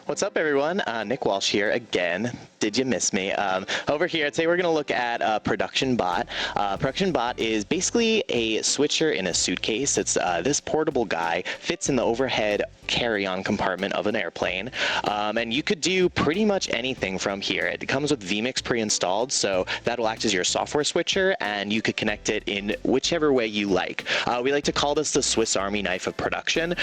What's up, everyone? Nick Walsh here again. Did you miss me? Over here, today we're going to look at Production Bot. Production Bot is basically a switcher in a suitcase. It's this portable guy, fits in the overhead carry-on compartment of an airplane, and you could do pretty much anything from here. It comes with vMix pre-installed, so that'll act as your software switcher, and you could connect it in whichever way you like. We like to call this the Swiss Army knife of production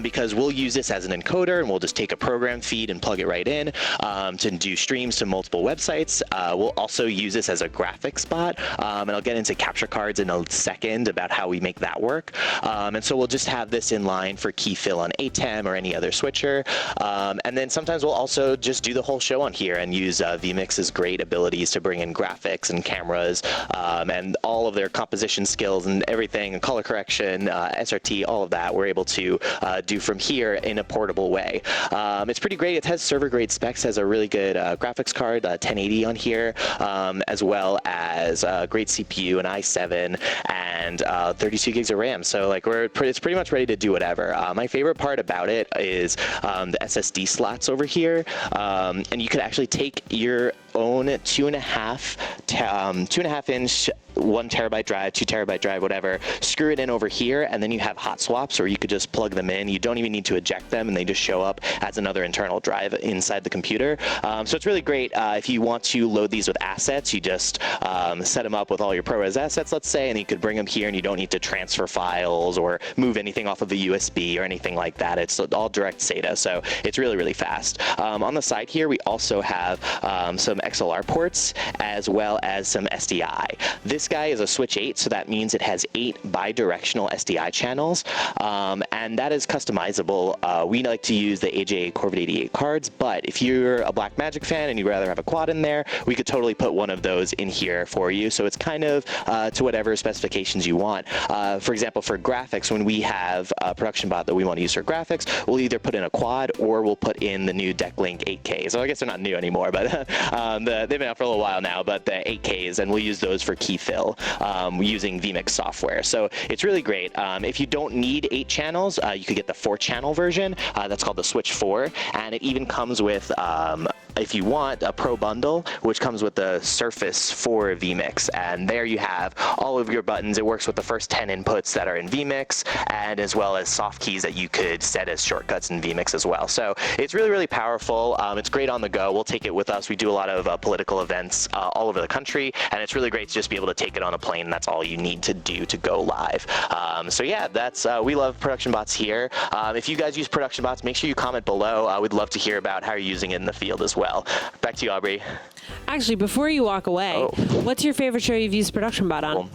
because we'll use this as an encoder, and we'll just take a program feed and plug it right in to do streams to multiple websites. We'll also use this as a graphics bot, and I'll get into capture cards in a second about how we make that work. And so we'll just have this in line for key fill on ATEM or any other switcher. And then sometimes we'll also just do the whole show on here and use vMix's great abilities to bring in graphics and cameras and all of their composition skills and everything, and color correction, SRT, all of that we're able to do from here in a portable way. It's pretty great. It has server grade specs, has a really good graphics card, 1080 on here, as well as a great CPU, an i7, and 32 gigs of RAM. So like it's pretty much ready to do whatever. My favorite part about it is the SSD slots over here, and you could actually take your own 2.5 inch 1 terabyte drive, 2 terabyte drive, whatever, screw it in over here, and then you have hot swaps, or you could just plug them in. You don't even need to eject them, and they just show up as another internal drive inside the computer. So it's really great if you want to load these with assets. You just set them up with all your ProRes assets, let's say, and you could bring them here, and you don't need to transfer files or move anything off of the USB or anything like that. It's all direct SATA, so it's really, really fast. On the side here, we also have some XLR ports as well as some SDI. This guy is a switch 8, so that means it has 8 bidirectional SDI channels, and that is customizable. We like to use the AJ Corvid 88 cards, but if you're a Blackmagic fan and you'd rather have a quad in there, we could totally put one of those in here for you. So it's kind of to whatever specifications you want. For example, for graphics, when we have a production bot that we want to use for graphics, we'll either put in a quad or we'll put in the new DeckLink 8Ks. So I guess they're not new anymore, but they've been out for a little while now, but the 8Ks, and we'll use those for key fill using vMix software. So it's really great. If you don't need 8 channels, you could get the 4-channel version. That's called the Switch 4, and it even comes with if you want, a Pro bundle, which comes with the Surface for vMix, and there you have all of your buttons. It works with the first 10 inputs that are in vMix, and as well as soft keys that you could set as shortcuts in vMix as well. So it's really, really powerful. It's great on the go. We'll take it with us. We do a lot of political events all over the country, and it's really great to just be able to take it on a plane, and that's all you need to do to go live. So yeah, that's we love production bots here. If you guys use production bots, make sure you comment below. We'd love to hear about how you're using it in the field as well. Back to you, Aubrey. Actually, before you walk away, what's your favorite show you've used production bot on? Cool.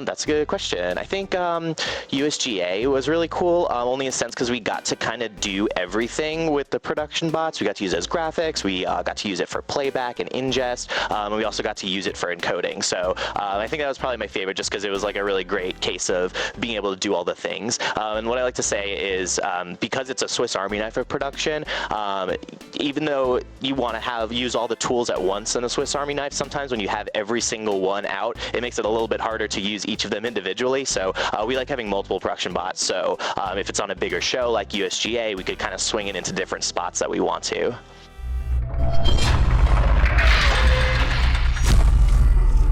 That's a good question. I think USGA was really cool, only in a sense because we got to kind of do everything with the production bots. We got to use it as graphics, we got to use it for playback and ingest, and we also got to use it for encoding. So I think that was probably my favorite, just because it was like a really great case of being able to do all the things. And what I like to say is because it's a Swiss Army knife of production, even though you want to use all the tools at once in a Swiss Army knife, sometimes when you have every single one out, it makes it a little bit harder to use each of them individually. So we like having multiple production bots. So if it's on a bigger show like USGA, we could kind of swing it into different spots that we want to.